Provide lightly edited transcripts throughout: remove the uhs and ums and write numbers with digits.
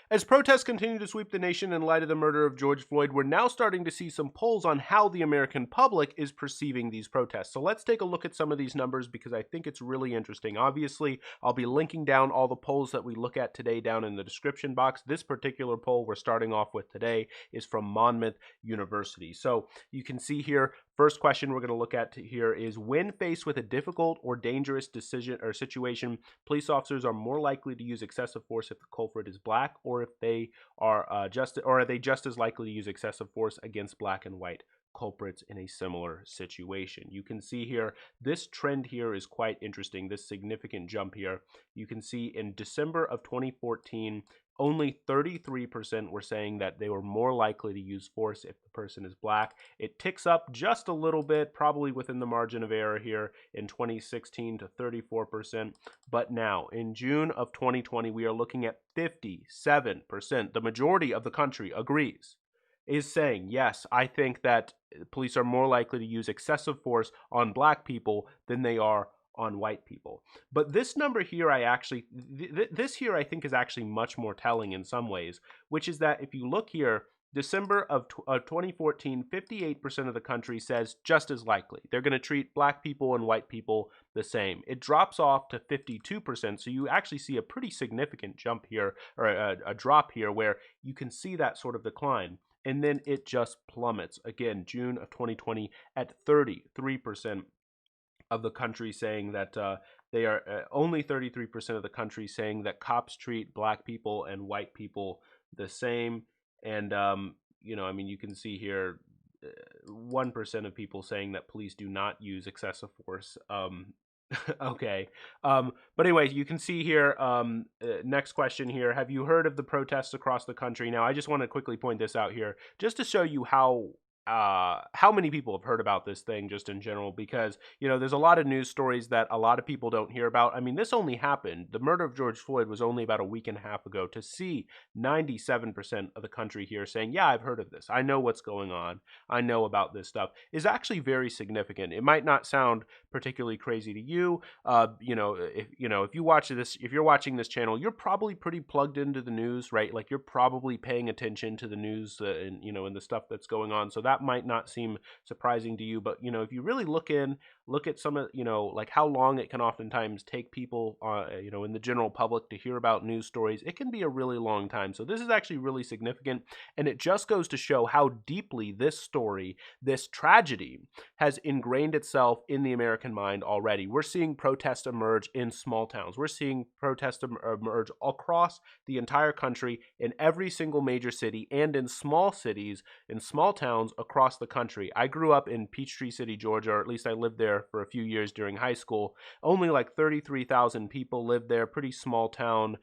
As protests continue to sweep the nation in light of the murder of George Floyd, we're now starting to see some polls on how the American public is perceiving these protests. So let's take a look at some of these numbers because I think it's really interesting. Obviously, I'll be linking down all the polls that we look at today down in the description box. This particular poll we're starting off with today is from Monmouth University. So you can see here, first question we're going to look at here is, when faced with a difficult or dangerous decision or situation, police officers are more likely to use excessive force if the culprit is black, or if they are are they just as likely to use excessive force against black and white culprits in a similar situation? You can see here, this trend here is quite interesting, this significant jump here. You can see in December of 2014, only 33% were saying that they were more likely to use force if the person is black. It ticks up just a little bit, probably within the margin of error here in 2016 to 34%. But now, in June of 2020, we are looking at 57%. The majority of the country agrees, is saying, yes, I think that police are more likely to use excessive force on black people than they are on white people. But this number here, this here I think is actually much more telling in some ways, which is that if you look here, December of 2014, 58% of the country says just as likely. They're going to treat black people and white people the same. It drops off to 52%, so you actually see a pretty significant jump here, or a drop here, where you can see that sort of decline. And then it just plummets again, June of 2020 at 33% of the country saying that they are only 33% of the country saying that cops treat black people and white people the same. And I mean, you can see here 1% of people saying that police do not use excessive force. Okay. But anyway, you can see here, next question here. Have you heard of the protests across the country? Now, I just want to quickly point this out here just to show you how many people have heard about this thing just in general, because, there's a lot of news stories that a lot of people don't hear about. I mean, this only happened, the murder of George Floyd was only about a week and a half ago. To see 97% of the country here saying, yeah, I've heard of this, I know what's going on, I know about this stuff, is actually very significant. It might not sound particularly crazy to you. If you watch this, if you're watching this channel, you're probably pretty plugged into the news, right? Like, you're probably paying attention to the news and the stuff that's going on. So that might not seem surprising to you, but if you really look at some of like how long it can oftentimes take people in the general public to hear about news stories, it can be a really long time. So this is actually really significant, and it just goes to show how deeply this story, this tragedy, has ingrained itself in the American mind already. We're seeing protests emerge in small towns. We're seeing protests emerge across the entire country, in every single major city, and in small cities, in small towns across the country. I grew up in Peachtree City, Georgia, or at least I lived there for a few years during high school. Only like 33,000 people lived there, pretty small town,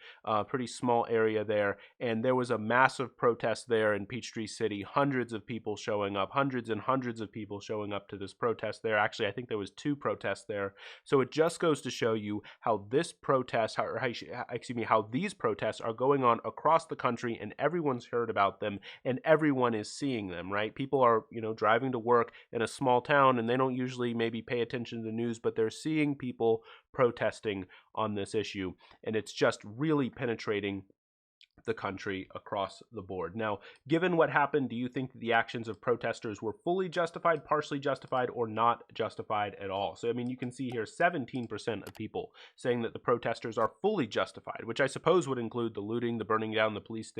pretty small area there, and there was a massive protest there in Peachtree City, hundreds of people showing up, hundreds and hundreds of people showing up to this protest there. Actually, I think there was 2 protests there. So it just goes to show you how this protest, how these protests are going on across the country, and everyone's heard about them, and everyone is seeing them, right? People are, driving to work in a small town, and they don't usually maybe pay attention to the news, but they're seeing people protesting on this issue, and it's just really penetrating the country across the board. Now, given what happened, do you think that the actions of protesters were fully justified, partially justified, or not justified at all? So, I mean, you can see here 17% of people saying that the protesters are fully justified, which I suppose would include the looting, the burning down the police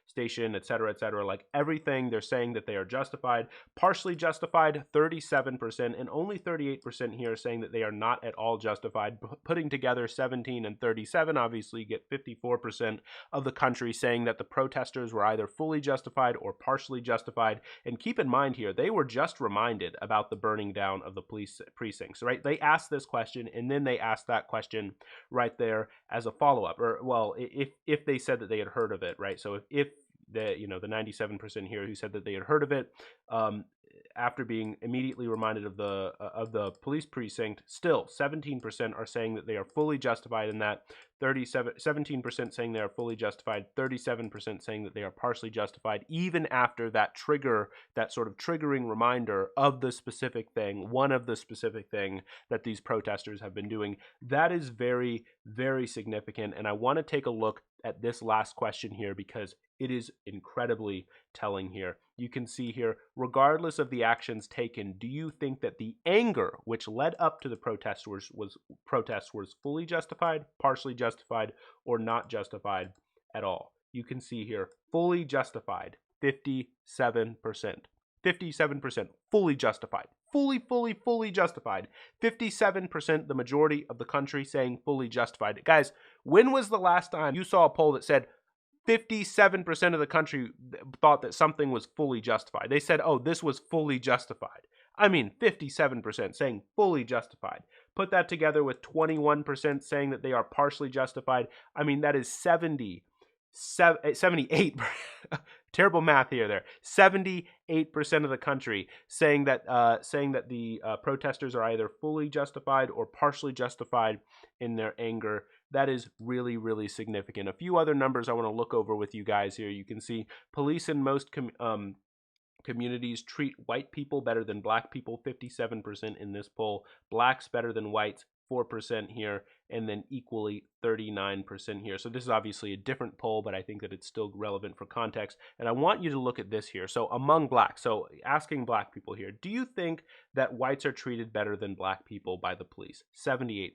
station, etc., etc. Like everything, they're saying that they are justified. Partially justified, 37%, and only 38% here saying that they are not at all justified. Putting together 17 and 37, obviously you get 54% of the country saying that the protesters were either fully justified or partially justified. And keep in mind here, they were just reminded about the burning down of the police precincts, right? They asked this question, and then they asked that question right there as a follow-up, or well, if they said that they had heard of it, right? So if the 97% here who said that they had heard of it, after being immediately reminded of the police precinct, still 17% are saying that they are fully justified in that. 17% saying they are fully justified, 37% saying that they are partially justified, even after that trigger, that sort of triggering reminder of the specific thing, one of the specific thing that these protesters have been doing. That is very, very significant. And I want to take a look at this last question here because it is incredibly telling here. You can see here, regardless of the actions taken, do you think that the anger which led up to the protests was fully justified, partially justified, or not justified at all? You can see here, fully justified, 57%. 57% fully justified. Fully justified. 57%, the majority of the country saying fully justified. Guys, when was the last time you saw a poll that said 57% of the country thought that something was fully justified? They said, oh, this was fully justified. I mean, 57% saying fully justified. Put that together with 21% saying that they are partially justified. I mean, that is 78. Terrible math here. There, 78% of the country saying that the protesters are either fully justified or partially justified in their anger. That is really, really significant. A few other numbers I want to look over with you guys here. You can see police in most communities treat white people better than black people, 57% in this poll. Blacks better than whites, 4% here, and then equally 39% here. So this is obviously a different poll, but I think that it's still relevant for context. And I want you to look at this here. So among blacks, so asking black people here, do you think that whites are treated better than black people by the police? 78%.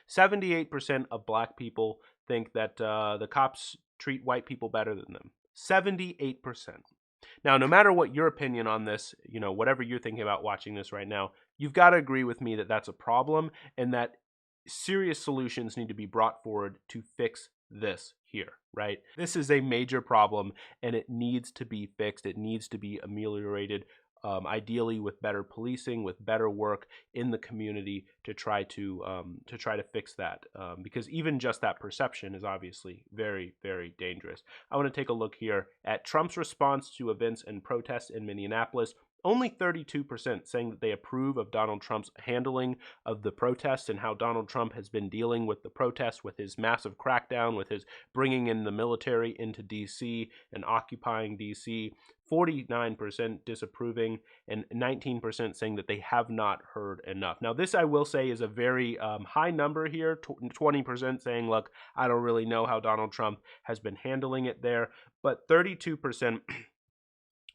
78% of black people think that the cops treat white people better than them. 78%. Now, no matter what your opinion on this, whatever you're thinking about watching this right now, you've got to agree with me that that's a problem and that serious solutions need to be brought forward to fix this here, right? This is a major problem and it needs to be fixed. It needs to be ameliorated. Ideally with better policing, with better work in the community to try to fix that, because even just that perception is obviously very, very dangerous. I want to take a look here at Trump's response to events and protests in Minneapolis. Only 32% saying that they approve of Donald Trump's handling of the protests and how Donald Trump has been dealing with the protests, with his massive crackdown, with his bringing in the military into D.C. and occupying D.C. 49% disapproving and 19% saying that they have not heard enough. Now, this I will say is a very high number here, 20% saying, look, I don't really know how Donald Trump has been handling it there, but 32%.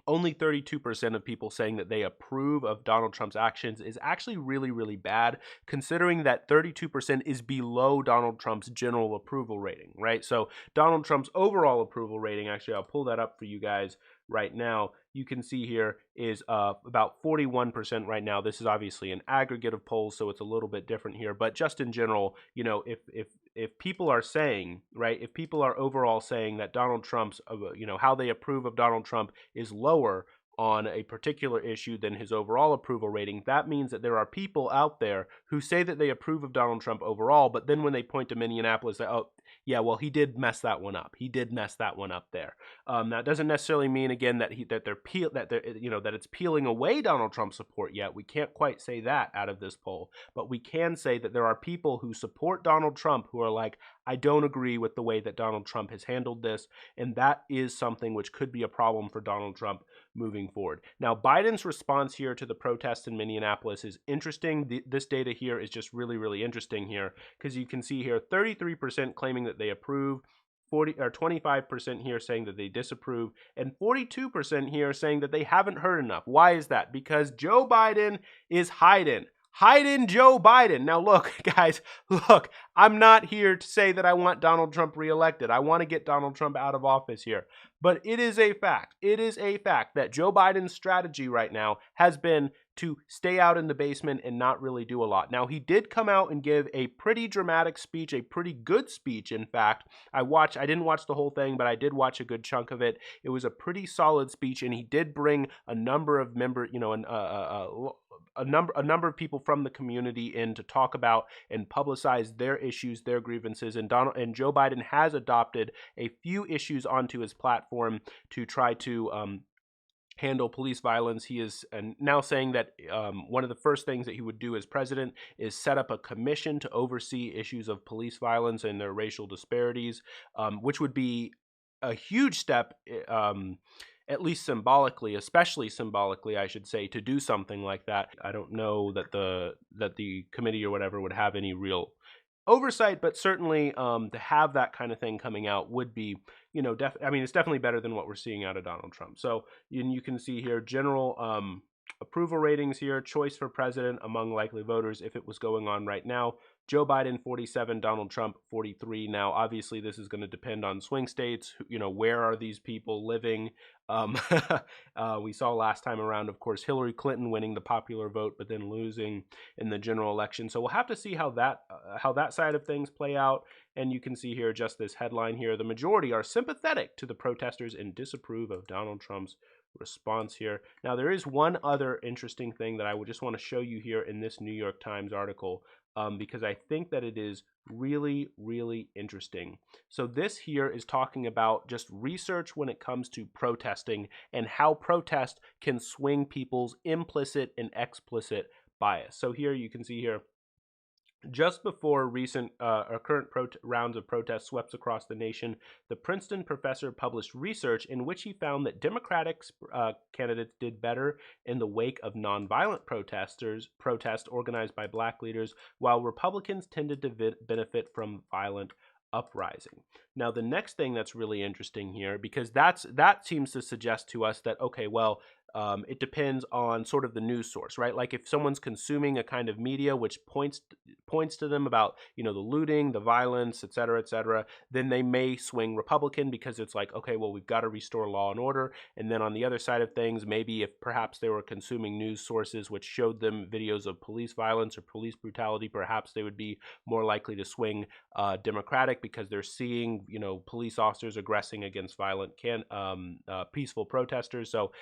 Only 32% of people saying that they approve of Donald Trump's actions is actually really, really bad, considering that 32% is below Donald Trump's general approval rating, right? So Donald Trump's overall approval rating, actually, I'll pull that up for you guys right now. You can see here is about 41% right now. This is obviously an aggregate of polls, so it's a little bit different here. But just in general, if people are saying, right, if people are overall saying that Donald Trump's, how they approve of Donald Trump is lower on a particular issue than his overall approval rating, that means that there are people out there who say that they approve of Donald Trump overall, but then when they point to Minneapolis, they, oh, yeah, well, he did mess that one up. He did mess that one up there. That doesn't necessarily mean, again, that it's peeling away Donald Trump's support yet. We can't quite say that out of this poll, but we can say that there are people who support Donald Trump who are like, I don't agree with the way that Donald Trump has handled this, and that is something which could be a problem for Donald Trump moving forward. Now, Biden's response here to the protests in Minneapolis is interesting. This data here is just really, really interesting here because you can see here 33% claiming that they approve, 25% here saying that they disapprove, and 42% here saying that they haven't heard enough. Why is that? Because Joe Biden is hiding Joe Biden. Now, look, guys, look, I'm not here to say that I want Donald Trump reelected. I want to get Donald Trump out of office here. But it is a fact. It is a fact that Joe Biden's strategy right now has been to stay out in the basement and not really do a lot. Now, he did come out and give a pretty dramatic speech, a pretty good speech, in fact. I didn't watch the whole thing, but I did watch a good chunk of it. It was a pretty solid speech, and he did bring a number of a number of people from the community in to talk about and publicize their issues, their grievances, and Joe Biden has adopted a few issues onto his platform to try to handle police violence. He is now saying that one of the first things that he would do as president is set up a commission to oversee issues of police violence and their racial disparities, which would be a huge step, at least symbolically, especially symbolically, I should say, to do something like that. I don't know that the committee or whatever would have any real oversight, but certainly to have that kind of thing coming out would be, I mean, it's definitely better than what we're seeing out of Donald Trump. So you can see here general approval ratings here, choice for president among likely voters if it was going on right now. Joe Biden 47, Donald Trump 43. Now, obviously, this is going to depend on swing states. Where are these people living? We saw last time around, of course, Hillary Clinton winning the popular vote, but then losing in the general election. So we'll have to see how that side of things play out. And you can see here just this headline here: the majority are sympathetic to the protesters and disapprove of Donald Trump's response here. Now, there is one other interesting thing that I would just want to show you here in this New York Times article, because I think that it is really, really interesting. So this here is talking about just research when it comes to protesting and how protest can swing people's implicit and explicit bias. So here you can see here, just before recent or current rounds of protests swept across the nation, the Princeton professor published research in which he found that Democratic candidates did better in the wake of nonviolent protests organized by black leaders, while Republicans tended to benefit from violent uprising. Now, the next thing that's really interesting here, because that seems to suggest to us that, okay, well, it depends on sort of the news source, right? Like if someone's consuming a kind of media which points to them about, the looting, the violence, et cetera, then they may swing Republican because it's like, okay, well, we've got to restore law and order. And then on the other side of things, maybe if perhaps they were consuming news sources which showed them videos of police violence or police brutality, perhaps they would be more likely to swing Democratic because they're seeing, police officers aggressing against violent peaceful protesters. So,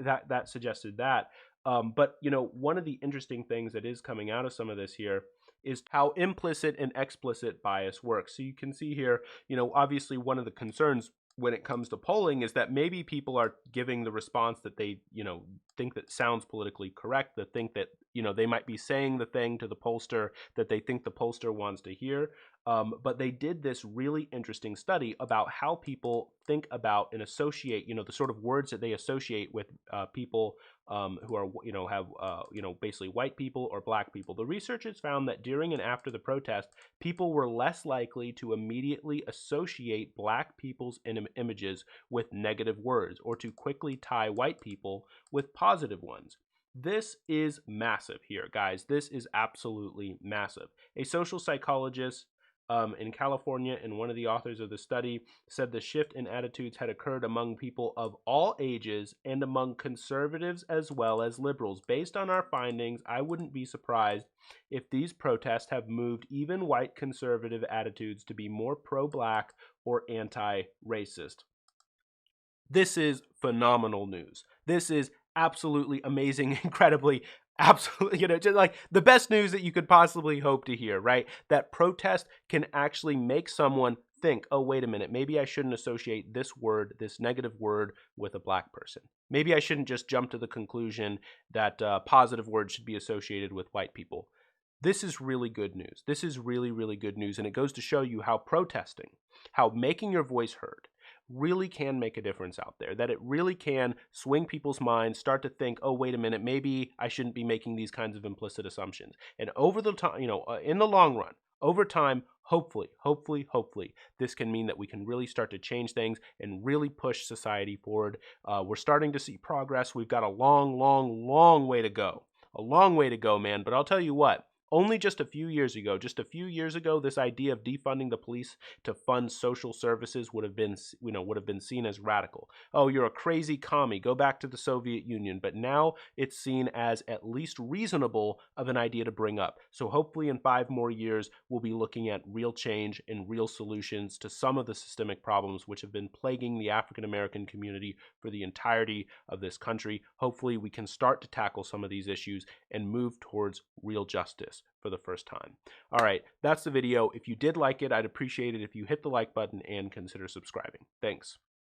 that suggested that. But one of the interesting things that is coming out of some of this here is how implicit and explicit bias works. So you can see here, obviously one of the concerns when it comes to polling is that maybe people are giving the response that they, think that sounds politically correct, that think that, they might be saying the thing to the pollster that they think the pollster wants to hear. But they did this really interesting study about how people think about and associate, the sort of words that they associate with people who are, have, basically white people or black people. The researchers found that during and after the protest, people were less likely to immediately associate black people's images with negative words or to quickly tie white people with positive ones. This is massive here, guys. This is absolutely massive. A social psychologist in California, and one of the authors of the study said the shift in attitudes had occurred among people of all ages and among conservatives as well as liberals. Based on our findings, I wouldn't be surprised if these protests have moved even white conservative attitudes to be more pro-black or anti-racist. This is phenomenal news. This is absolutely amazing, incredibly, absolutely, just like the best news that you could possibly hope to hear, right? That protest can actually make someone think, oh, wait a minute, maybe I shouldn't associate this word, this negative word, with a black person. Maybe I shouldn't just jump to the conclusion that positive words should be associated with white people. This is really good news. This is really, really good news. And it goes to show you how protesting, how making your voice heard, really can make a difference out there, that it really can swing people's minds, start to think, oh, wait a minute, maybe I shouldn't be making these kinds of implicit assumptions. And over the time, in the long run, over time, hopefully, this can mean that we can really start to change things and really push society forward. We're starting to see progress. We've got a long, long, long way to go. A long way to go, man. But I'll tell you what. Only just a few years ago, this idea of defunding the police to fund social services would have been seen as radical. Oh, you're a crazy commie. Go back to the Soviet Union. But now it's seen as at least reasonable of an idea to bring up. So hopefully in 5 more years, we'll be looking at real change and real solutions to some of the systemic problems which have been plaguing the African American community for the entirety of this country. Hopefully we can start to tackle some of these issues and move towards real justice for the first time. All right, that's the video. If you did like it, I'd appreciate it if you hit the like button and consider subscribing. Thanks.